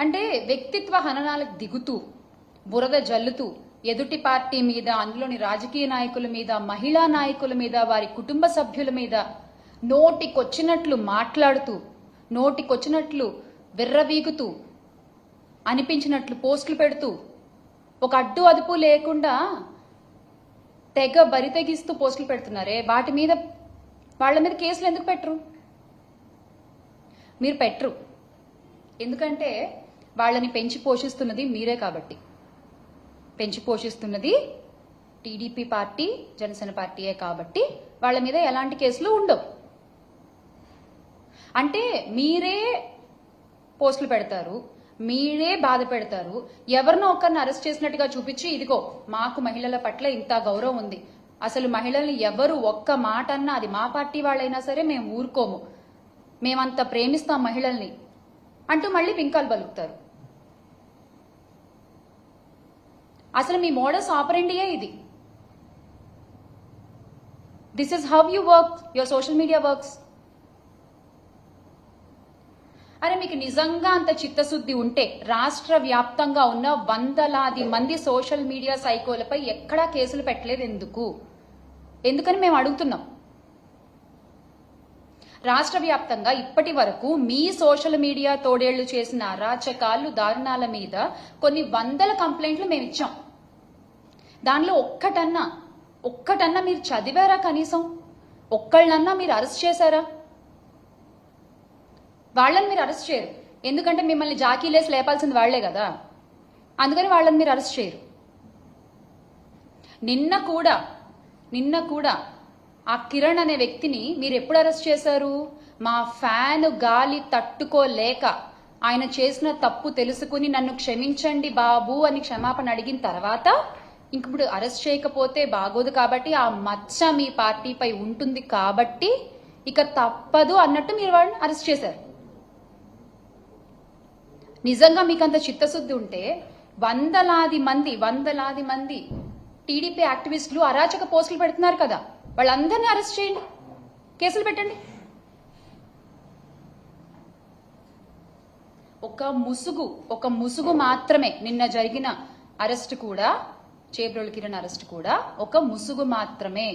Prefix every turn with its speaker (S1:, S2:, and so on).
S1: అంటే వ్యక్తిత్వ హననాలకు దిగుతూ బురద జల్లుతూ ఎదుటి పార్టీ మీద, అందులోని రాజకీయ నాయకుల మీద, మహిళా నాయకుల మీద, వారి కుటుంబ సభ్యుల మీద నోటికొచ్చినట్లు మాట్లాడుతూ, నోటికొచ్చినట్లు విర్రవీగుతూ, అనిపించినట్లు పోస్టులు పెడుతూ, ఒక అడ్డు అదుపు లేకుండా తెగ బరితెగిస్తూ పోస్టులు పెడుతున్నారే, వాళ్ళ మీద కేసులు ఎందుకు పెట్టరు? మీరు పెట్టరు. ఎందుకంటే వాళ్ళని పెంచి పోషిస్తున్నది మీరే కాబట్టి. పెంచి పోషిస్తున్నది టీడీపీ పార్టీ, జనసేన పార్టీయే కాబట్టి వాళ్ళ మీద ఎలాంటి కేసులు ఉండవు. అంటే మీరే పోస్టులు పెడతారు, మీరే బాధ పెడతారు, ఎవరినో ఒకరిని అరెస్ట్ చేసినట్టుగా చూపించి, ఇదిగో మాకు మహిళల పట్ల ఇంత గౌరవం ఉంది, అసలు మహిళల్ని ఎవరు ఒక్క మాట అన్నా, అది మా పార్టీ వాళ్ళైనా సరే మేము ఊరుకోము, మేమంత ప్రేమిస్తాం మహిళల్ని అంటూ మళ్ళీ పింకాలు పలుకుతారు. అసలు మీ మోడస్ ఆపరెండియే ఇది. This is how you work, your social media works. అరే మీకు నిజంగా అంత చిత్తశుద్ధి ఉంటే రాష్ట్ర వ్యాప్తంగా ఉన్న వందలాది మంది సోషల్ మీడియా సైకోలపై ఎక్కడా కేసులు పెట్టలేదు ఎందుకు? ఎందుకని మేము అడుగుతున్నాం. రాష్ట్ర వ్యాప్తంగా ఇప్పటి వరకు మీ సోషల్ మీడియా తోడేళ్లు చేసిన అరాచకాలు, దారుణాల మీద కొన్ని వందల కంప్లైంట్లు మేము ఇచ్చాం. దానిలో ఒక్కటన్నా మీరు చదివారా? కనీసం ఒక్కళ్ళన్నా మీరు అరెస్ట్ చేశారా? వాళ్ళని మీరు అరెస్ట్ చేయరు, ఎందుకంటే మిమ్మల్ని జాకీలేసి లేపాల్సింది వాళ్లే కదా, అందుకని వాళ్ళని మీరు అరెస్ట్ చేయరు. నిన్న కూడా ఆ కిరణ్ అనే వ్యక్తిని మీరు ఎప్పుడు అరెస్ట్ చేశారు? మా ఫ్యాన్ గాలి తట్టుకోలేక ఆయన చేసిన తప్పు తెలుసుకుని నన్ను క్షమించండి బాబు అని క్షమాపణ అడిగిన తర్వాత, ఇప్పుడు అరెస్ట్ చేయకపోతే బాగోదు కాబట్టి, ఆ మచ్చ మీ పార్టీపై ఉంటుంది కాబట్టి ఇక తప్పదు అన్నట్టు మీరు వాళ్ళని అరెస్ట్ చేశారు. నిజంగా మీకంత చిత్తశుద్ధి ఉంటే వందలాది మంది టీడీపీ యాక్టివిస్టులు అరాచక పోస్టులు పెడుతున్నారు కదా, వాళ్ళందరినీ అరెస్ట్ చేయండి, కేసులు పెట్టండి. ఒక ముసుగు మాత్రమే నిన్న జరిగిన అరెస్ట్ కూడా, చేబ్రోలు కిరణ్ అరెస్ట్ కూడా ఒక ముసుగు మాత్రమే.